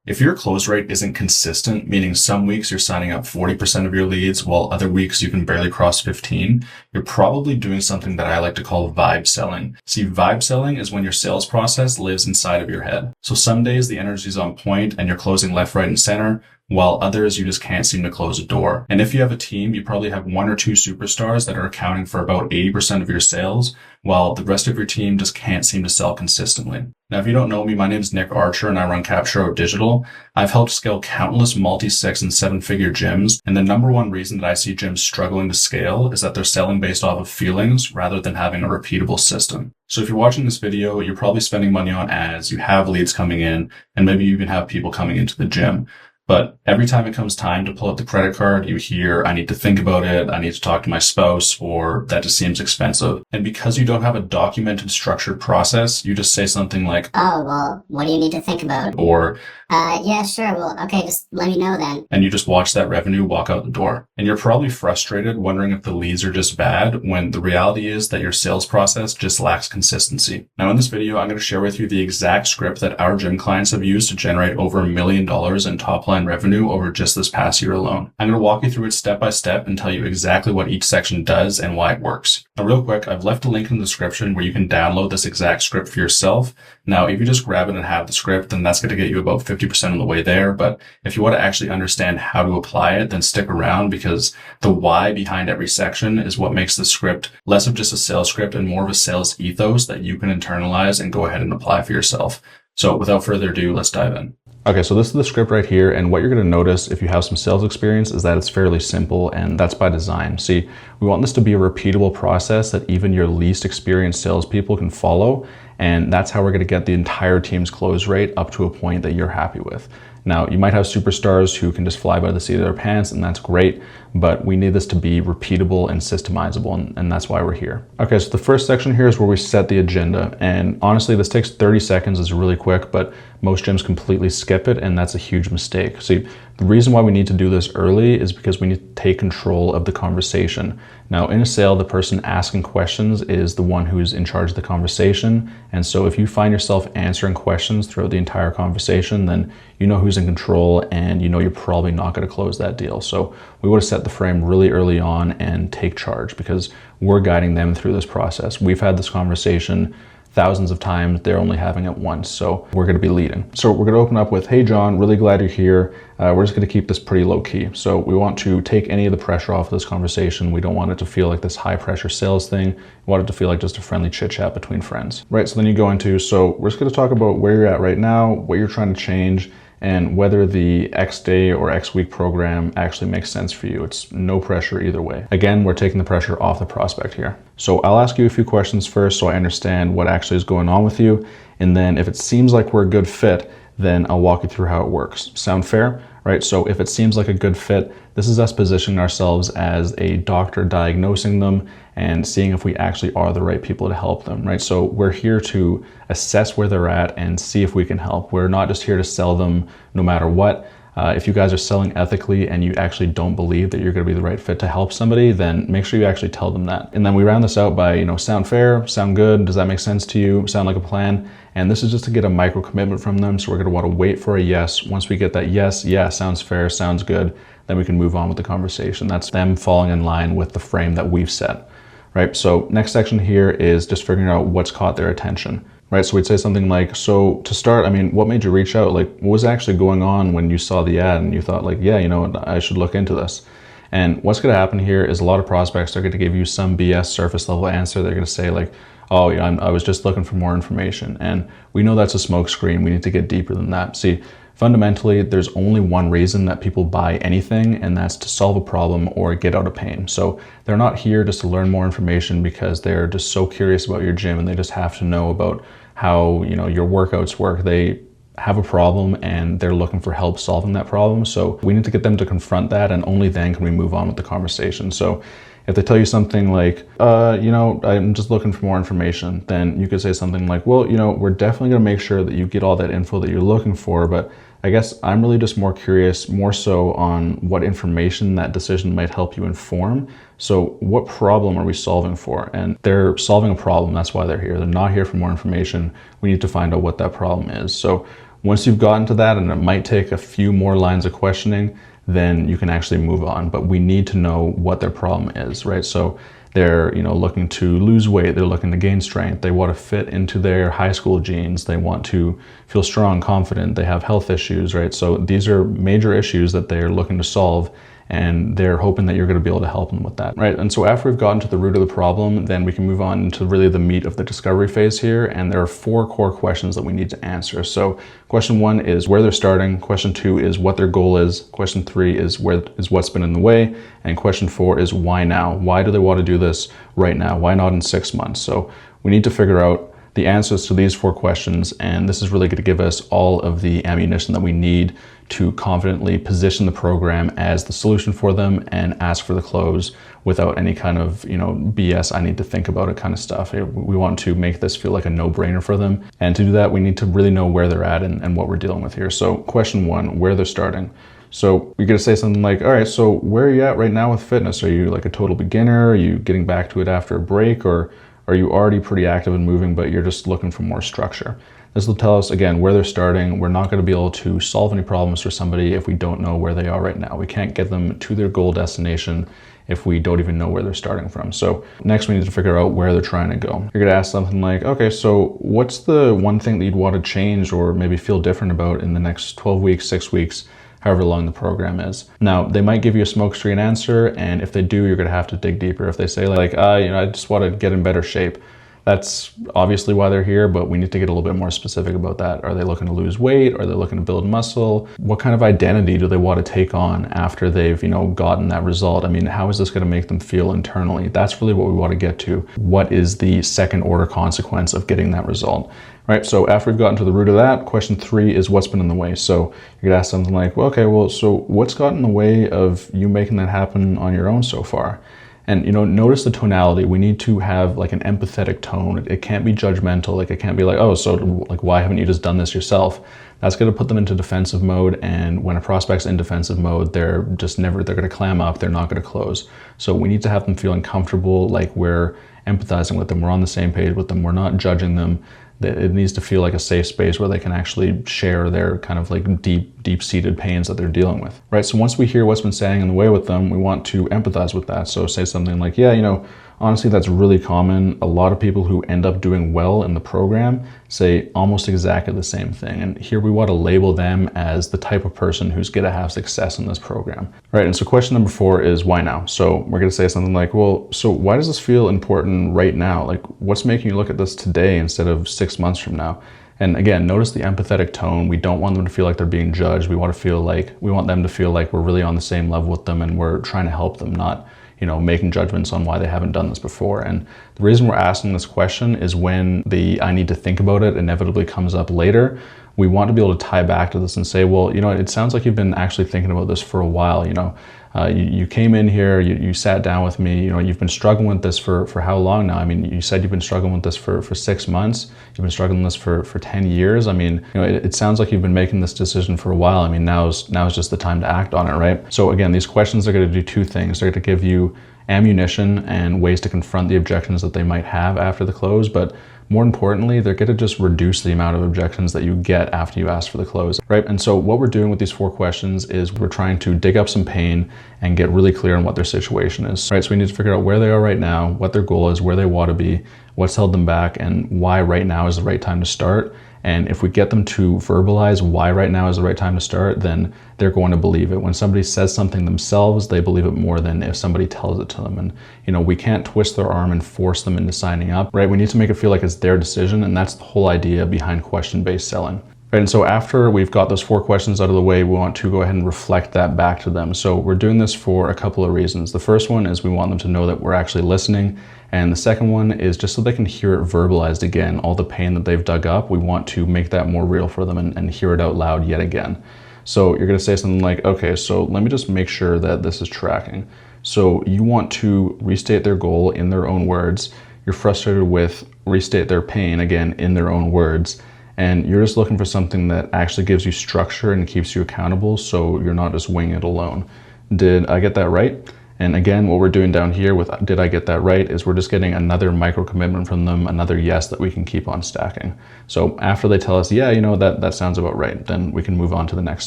If your close rate isn't consistent, meaning some weeks you're signing up 40% of your leads while other weeks you can barely cross 15, you're probably doing something that I like to call vibe selling. See, vibe selling is when your sales process lives inside of your head. So some days the energy is on point and you're closing left, right, and center, while others you just can't seem to close a door. And if you have a team, you probably have one or two superstars that are accounting for about 80% of your sales, while the rest of your team just can't seem to sell consistently. Now, if you don't know me, my name is Nick Archer and I run Capture Out Digital. I've helped scale countless multi-6 and 7-figure gyms, and the number one reason that I see gyms struggling to scale is that they're selling based off of feelings rather than having a repeatable system. So if you're watching this video, you're probably spending money on ads, you have leads coming in, and maybe you even have people coming into the gym. But every time it comes time to pull out the credit card, you hear, I need to think about it, I need to talk to my spouse, or that just seems expensive. And because you don't have a documented, structured process, you just say something like, oh, well, what do you need to think about? Or, yeah, sure, well, okay, just let me know then. And you just watch that revenue walk out the door. And you're probably frustrated, wondering if the leads are just bad, when the reality is that your sales process just lacks consistency. Now in this video, I'm going to share with you the exact script that our gym clients have used to generate over $1 million in top line revenue over just this past year alone. I'm going to walk you through it step by step and tell you exactly what each section does and why it works. Now real quick, I've left a link in the description where you can download this exact script for yourself. Now if you just grab it and have the script, then that's going to get you about 50% of the way there. But if you want to actually understand how to apply it, then stick around, because the why behind every section is what makes the script less of just a sales script and more of a sales ethos that you can internalize and go ahead and apply for yourself. So without further ado, let's dive in. Okay, so this is the script right here, and what you're going to notice if you have some sales experience is that it's fairly simple, and that's by design. See, we want this to be a repeatable process that even your least experienced salespeople can follow, and that's how we're going to get the entire team's close rate up to a point that you're happy with. Now, you might have superstars who can just fly by the seat of their pants, and that's great, but we need this to be repeatable and systemizable, and that's why we're here. Okay, so the first section here is where we set the agenda, and honestly, this takes 30 seconds, it's really quick, but most gyms completely skip it, and that's a huge mistake. See, the reason why we need to do this early is because we need to take control of the conversation. Now, in a sale, the person asking questions is the one who's in charge of the conversation, and so if you find yourself answering questions throughout the entire conversation, then you know who's in control, and you know you're probably not going to close that deal. So we want to set the frame really early on and take charge, because we're guiding them through this process. We've had this conversation thousands of times, they're only having it once, so we're going to be leading. So we're going to open up with, hey John, really glad you're here. We're just going to keep this pretty low key. So we want to take any of the pressure off of this conversation. We don't want it to feel like this high pressure sales thing. We want it to feel like just a friendly chit chat between friends. Right, so then you go into, so we're just going to talk about where you're at right now, what you're trying to change, and whether the X day or X week program actually makes sense for you. It's no pressure either way. Again, we're taking the pressure off the prospect here. So I'll ask you a few questions first so I understand what actually is going on with you. And then if it seems like we're a good fit, then I'll walk you through how it works. Sound fair? Right, so if it seems like a good fit, this is us positioning ourselves as a doctor diagnosing them and seeing if we actually are the right people to help them, right? So we're here to assess where they're at and see if we can help. We're not just here to sell them no matter what. If you guys are selling ethically and you actually don't believe that you're going to be the right fit to help somebody, then make sure you actually tell them that. And then we round this out by, sound fair, sound good, does that make sense to you, sound like a plan? And this is just to get a micro commitment from them. So we're going to want to wait for a yes. Once we get that yes, yeah, sounds fair, sounds good, then we can move on with the conversation. That's them falling in line with the frame that we've set, right? So next section here is just figuring out what's caught their attention. Right, so we'd say something like, so to start, what made you reach out? Like, what was actually going on when you saw the ad and you thought like, yeah, I should look into this? And what's going to happen here is a lot of prospects are going to give you some BS surface level answer. They're going to say like, oh, I was just looking for more information. And we know that's a smoke screen. We need to get deeper than that. See, fundamentally, there's only one reason that people buy anything, and that's to solve a problem or get out of pain. So they're not here just to learn more information because they're just so curious about your gym and they just have to know about how your workouts work. They have a problem and they're looking for help solving that problem. So we need to get them to confront that, and only then can we move on with the conversation. So if they tell you something like, I'm just looking for more information, then you could say something like, well, we're definitely going to make sure that you get all that info that you're looking for, but I guess I'm really just more curious, more so on what information that decision might help you inform. So what problem are we solving for? And they're solving a problem, that's why they're here. They're not here for more information. We need to find out what that problem is. So Once you've gotten to that, and it might take a few more lines of questioning, then you can actually move on. But we need to know what their problem is, right? So they're, looking to lose weight, they're looking to gain strength, they want to fit into their high school jeans, they want to feel strong, confident, they have health issues, right? So these are major issues that they're looking to solve, and they're hoping that you're going to be able to help them with that, right? And so after we've gotten to the root of the problem, then we can move on to really the meat of the discovery phase here. And there are 4 core questions that we need to answer. So question 1 is where they're starting. Question 2 is what their goal is. Question 3 is what's been in the way. And question 4 is why now? Why do they want to do this right now? Why not in 6 months? So we need to figure out the answers to these 4 questions, and this is really going to give us all of the ammunition that we need to confidently position the program as the solution for them and ask for the close without any kind of, BS, I need to think about it kind of stuff. We want to make this feel like a no-brainer for them. And to do that, we need to really know where they're at and what we're dealing with here. So question 1, where they're starting. So you're going to say something like, all right, so where are you at right now with fitness? Are you like a total beginner? Are you getting back to it after a break? Or are you already pretty active and moving, but you're just looking for more structure? This will tell us, again, where they're starting. We're not going to be able to solve any problems for somebody if we don't know where they are right now. We can't get them to their goal destination if we don't even know where they're starting from. So next we need to figure out where they're trying to go. You're going to ask something like, okay, so what's the one thing that you'd want to change or maybe feel different about in the next 12 weeks, 6 weeks, however long the program is? Now, they might give you a smokescreen answer, and if they do, you're going to have to dig deeper. If they say like, I just want to get in better shape, that's obviously why they're here, but we need to get a little bit more specific about that. Are they looking to lose weight? Are they looking to build muscle? What kind of identity do they want to take on after they've, gotten that result? I mean, how is this going to make them feel internally? That's really what we want to get to. What is the second order consequence of getting that result? Right, so after we've gotten to the root of that, question 3 is what's been in the way. So you're gonna ask something like, well, okay, so what's gotten in the way of you making that happen on your own so far? And notice the tonality. We need to have like an empathetic tone. It can't be judgmental. Like it can't be like, oh, so like why haven't you just done this yourself? That's going to put them into defensive mode. And when a prospect's in defensive mode, they're going to clam up. They're not going to close. So we need to have them feeling comfortable, like we're empathizing with them. We're on the same page with them. We're not judging them. It needs to feel like a safe space where they can actually share their kind of like deep-seated pains that they're dealing with, right? So once we hear what's been standing in the way with them, we want to empathize with that. So say something like, yeah, honestly, that's really common. A lot of people who end up doing well in the program say almost exactly the same thing. And here we want to label them as the type of person who's going to have success in this program, right? And so question number 4 is why now? So we're going to say something like, well, so why does this feel important right now? Like what's making you look at this today instead of 6 months from now? And again, notice the empathetic tone. We don't want them to feel like they're being judged. We want them to feel like we're really on the same level with them and we're trying to help them, not making judgments on why they haven't done this before. And the reason we're asking this question is when the I need to think about it inevitably comes up later, we want to be able to tie back to this and say, well, it sounds like you've been actually thinking about this for a while. You came in here, you sat down with me, you've been struggling with this for how long now? I mean, you said you've been struggling with this for 6 months. You've been struggling with this for 10 years. I mean, it sounds like you've been making this decision for a while. I mean, now's just the time to act on it, right? So again, these questions are going to do 2 things. They're going to give you ammunition and ways to confront the objections that they might have after the close, but more importantly, they're going to just reduce the amount of objections that you get after you ask for the close, right? And so what we're doing with these 4 questions is we're trying to dig up some pain and get really clear on what their situation is, right? So we need to figure out where they are right now, what their goal is, where they want to be, what's held them back, and why right now is the right time to start. And if we get them to verbalize why right now is the right time to start, then they're going to believe it. When somebody says something themselves, they believe it more than if somebody tells it to them. And we can't twist their arm and force them into signing up, right? We need to make it feel like it's their decision, and that's the whole idea behind question-based selling. Right, and so after we've got those 4 questions out of the way, we want to go ahead and reflect that back to them. So we're doing this for a couple of reasons. The first one is we want them to know that we're actually listening. And the second one is just so they can hear it verbalized again, all the pain that they've dug up. We want to make that more real for them and hear it out loud yet again. So you're going to say something like, okay, so let me just make sure that this is tracking. So you want to restate their goal in their own words. You're frustrated with restate their pain, again, in their own words. And you're just looking for something that actually gives you structure and keeps you accountable so you're not just winging it alone. Did I get that right? And again, what we're doing down here with did I get that right is we're just getting another micro commitment from them, another yes that we can keep on stacking. So after they tell us, yeah, that sounds about right, then we can move on to the next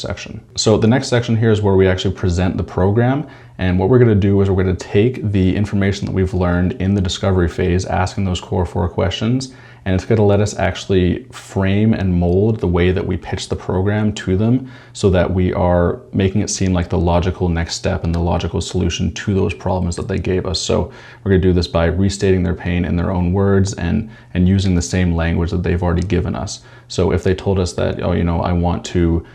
section. So the next section here is where we actually present the program. And what we're going to do is we're going to take the information that we've learned in the discovery phase, asking those core 4 questions, and it's going to let us actually frame and mold the way that we pitch the program to them so that we are making it seem like the logical next step and the logical solution to those problems that they gave us. So we're going to do this by restating their pain in their own words and using the same language that they've already given us. So if they told us that, I want to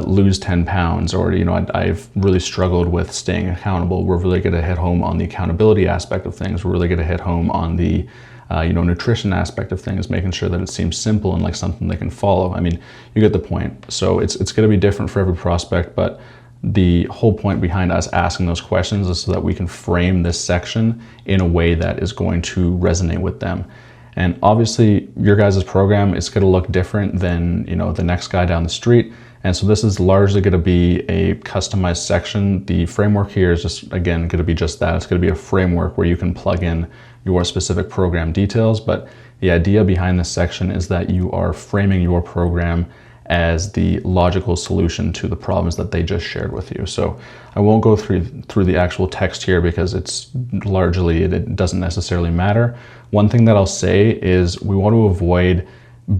lose 10 pounds, or I've really struggled with staying accountable, we're really going to hit home on the accountability aspect of things. We're really going to hit home on the nutrition aspect of things, making sure that it seems simple and like something they can follow. I mean, you get the point. So it's going to be different for every prospect, but the whole point behind us asking those questions is so that we can frame this section in a way that is going to resonate with them. And obviously your guys' program is going to look different than, the next guy down the street. And so this is largely going to be a customized section. The framework here is just, again, going to be just that. It's going to be a framework where you can plug in your specific program details. But the idea behind this section is that you are framing your program as the logical solution to the problems that they just shared with you. So I won't go through the actual text here because it's largely, it doesn't necessarily matter. One thing that I'll say is we want to avoid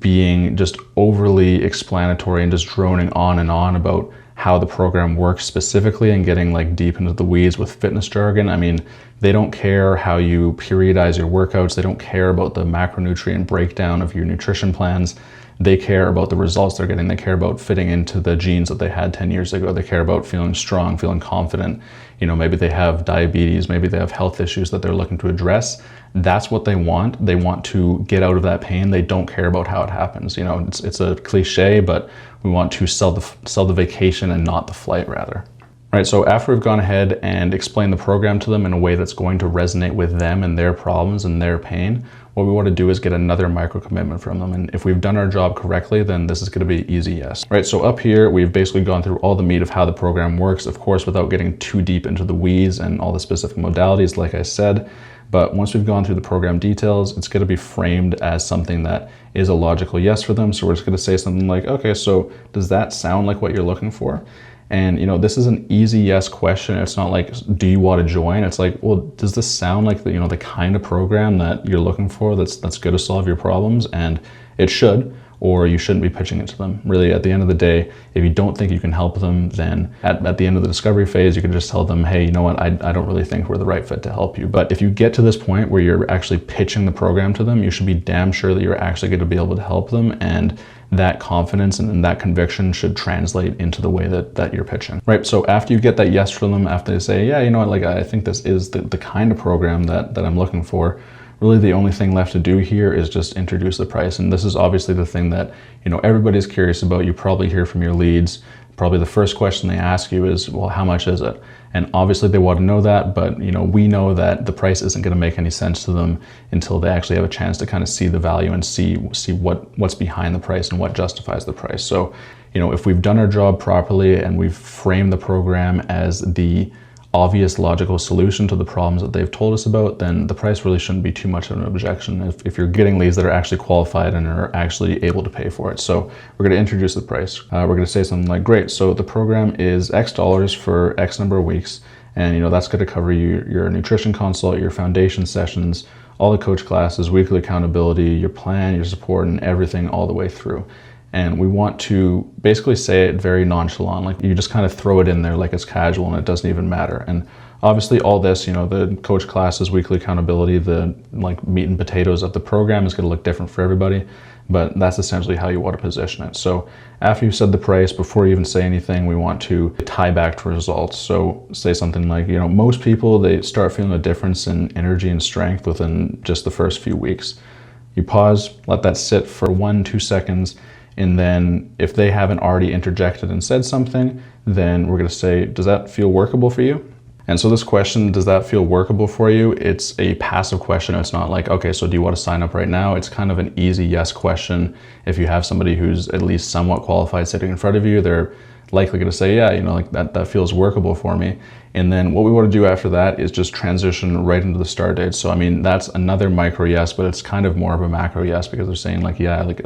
being just overly explanatory and just droning on and on about how the program works specifically and getting like deep into the weeds with fitness jargon. I mean, they don't care how you periodize your workouts. They don't care about the macronutrient breakdown of your nutrition plans. They care about the results they're getting. They care about fitting into the genes that they had 10 years ago. They care about feeling strong, feeling confident. Maybe they have diabetes, maybe they have health issues that they're looking to address. That's what they want. They want to get out of that pain. They don't care about how it happens. It's a cliche, but we want to sell the vacation and not the flight, rather. All right, so after we've gone ahead and explained the program to them in a way that's going to resonate with them and their problems and their pain, what we want to do is get another micro commitment from them. And if we've done our job correctly, then this is going to be easy yes. All right, so up here, we've basically gone through all the meat of how the program works, of course, without getting too deep into the weeds and all the specific modalities, like I said. But once we've gone through the program details, it's going to be framed as something that is a logical yes for them. So we're just going to say something like, okay, so does that sound like what you're looking for? And this is an easy yes question. It's not like, do you want to join? It's like, well, does this sound like the kind of program that you're looking for that's going to solve your problems? And it should, or you shouldn't be pitching it to them. Really, at the end of the day, if you don't think you can help them, then at the end of the discovery phase, you can just tell them, hey, you know what, I don't really think we're the right fit to help you. But if you get to this point where you're actually pitching the program to them, you should be damn sure that you're actually going to be able to help them, and that confidence and that conviction should translate into the way that you're pitching. Right, so after you get that yes from them, after they say, yeah, I think this is the kind of program that I'm looking for, really the only thing left to do here is just introduce the price. And this is obviously the thing that everybody's curious about. You probably hear from your leads, probably the first question they ask you is, well, how much is it? And obviously they want to know that, but we know that the price isn't going to make any sense to them until they actually have a chance to kind of see the value and see what's behind the price and what justifies the price. So if we've done our job properly and we've framed the program as the obvious logical solution to the problems that they've told us about, then the price really shouldn't be too much of an objection if you're getting leads that are actually qualified and are actually able to pay for it. So we're going to introduce the price. We're going to say something like, great, so the program is X dollars for X number of weeks, and that's going to cover your nutrition consult, your foundation sessions, all the coach classes, weekly accountability, your plan, your support, and everything all the way through. And we want to basically say it very nonchalant, like you just kind of throw it in there like it's casual and it doesn't even matter. And obviously all this, the coach classes, weekly accountability, the like meat and potatoes of the program is going to look different for everybody, but that's essentially how you want to position it. So after you've said the price, before you even say anything, we want to tie back to results. So say something like, most people, they start feeling a difference in energy and strength within just the first few weeks. You pause, let that sit for 1-2 seconds. And then if they haven't already interjected and said something, then we're going to say, does that feel workable for you? And so this question, does that feel workable for you? It's a passive question. It's not like, okay, so do you want to sign up right now? It's kind of an easy yes question. If you have somebody who's at least somewhat qualified sitting in front of you, they're likely going to say, yeah, like that feels workable for me. And then what we want to do after that is just transition right into the start date. So, I mean, that's another micro yes, but it's kind of more of a macro yes, because they're saying like, yeah, like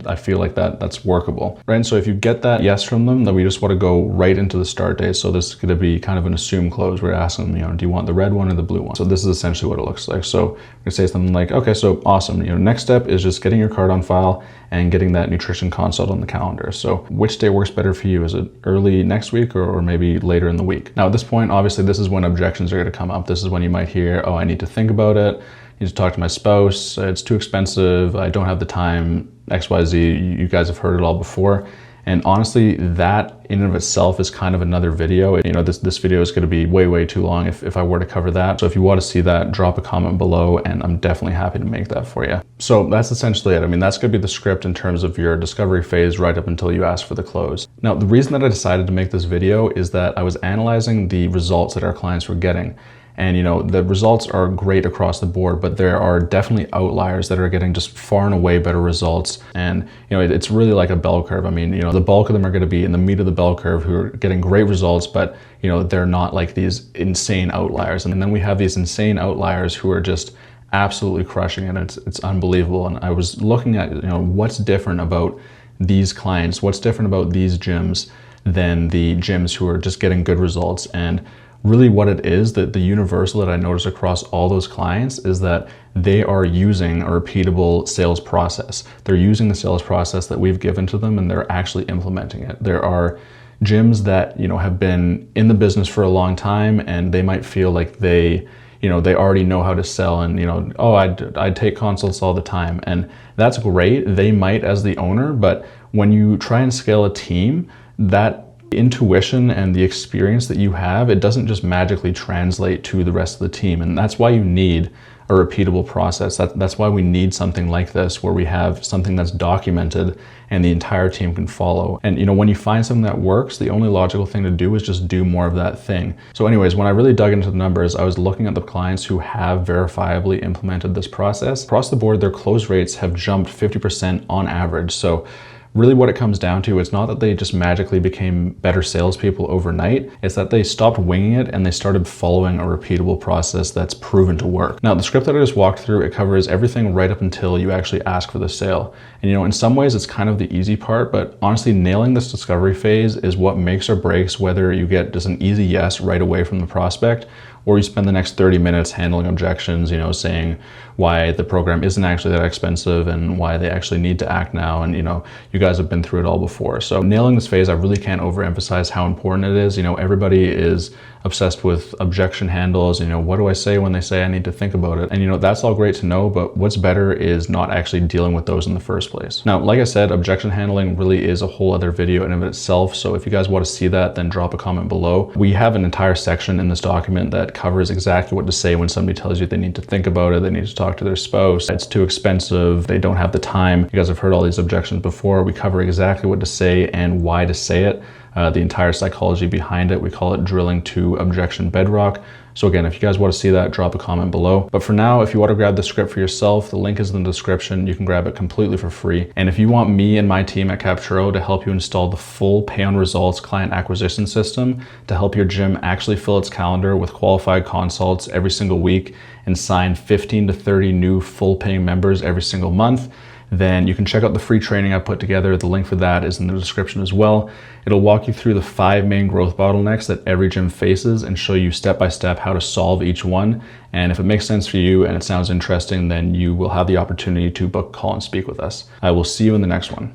I feel like that's workable, right? And so if you get that yes from them, then we just want to go right into the start date. So this is going to be kind of an assumed close. We're asking them, do you want the red one or the blue one? So this is essentially what it looks like. So we're going to say something like, okay, so awesome. Next step is just getting your card on file and getting that nutrition consult on the calendar. So which day works better for you? Is it early next week or maybe later in the week? Now at this point, obviously this is when objections are going to come up. This is when you might hear, oh, I need to think about it. I need to talk to my spouse. It's too expensive. I don't have the time, XYZ. You guys have heard it all before. And honestly, that in and of itself is kind of another video. This video is going to be way too long if I were to cover that. So if you want to see that, drop a comment below and I'm definitely happy to make that for you. So that's essentially it. I mean, that's going to be the script in terms of your discovery phase right up until you ask for the close. Now, the reason that I decided to make this video is that I was analyzing the results that our clients were getting. And the results are great across the board, but there are definitely outliers that are getting just far and away better results. And it's really like a bell curve. I mean, the bulk of them are going to be in the meat of the bell curve who are getting great results, but they're not like these insane outliers. And then we have these insane outliers who are just absolutely crushing it. It's unbelievable. And I was looking at what's different about these clients, what's different about these gyms than the gyms who are just getting good results. And really what it is, that the universal that I notice across all those clients is that they are using a repeatable sales process. They're using the sales process that we've given to them and they're actually implementing it. There are gyms that, have been in the business for a long time and they might feel like they already know how to sell and, oh, I'd take consults all the time. And that's great. They might as the owner, but when you try and scale a team, that intuition and the experience that you have, it doesn't just magically translate to the rest of the team. And that's why you need a repeatable process. That's why we need something like this, where we have something that's documented and the entire team can follow. And when you find something that works, the only logical thing to do is just do more of that thing. So anyways, when I really dug into the numbers, I was looking at the clients who have verifiably implemented this process. Across the board, their close rates have jumped 50% on average. So really what it comes down to, it's not that they just magically became better salespeople overnight, it's that they stopped winging it and they started following a repeatable process that's proven to work. Now, the script that I just walked through, it covers everything right up until you actually ask for the sale. And in some ways it's kind of the easy part, but honestly, nailing this discovery phase is what makes or breaks whether you get just an easy yes right away from the prospect, or you spend the next 30 minutes handling objections, saying why the program isn't actually that expensive and why they actually need to act now. And you guys have been through it all before. So nailing this phase, I really can't overemphasize how important it is. Everybody is obsessed with objection handles. What do I say when they say I need to think about it? And that's all great to know, but what's better is not actually dealing with those in the first place. Now, like I said, objection handling really is a whole other video in and of itself. So if you guys want to see that, then drop a comment below. We have an entire section in this document that covers exactly what to say when somebody tells you they need to think about it, they need to talk to their spouse, it's too expensive, they don't have the time. You guys have heard all these objections before. We cover exactly what to say and why to say it. The entire psychology behind it. We call it drilling to objection bedrock. So again, if you guys want to see that, drop a comment below. But for now, if you want to grab the script for yourself, the link is in the description. You can grab it completely for free. And if you want me and my team at Capturo to help you install the full pay on results client acquisition system to help your gym actually fill its calendar with qualified consults every single week and sign 15 to 30 new full paying members every single month, then you can check out the free training I put together. The link for that is in the description as well. It'll walk you through the 5 main growth bottlenecks that every gym faces and show you step by step how to solve each one. And if it makes sense for you and it sounds interesting, then you will have the opportunity to book a call and speak with us. I will see you in the next one.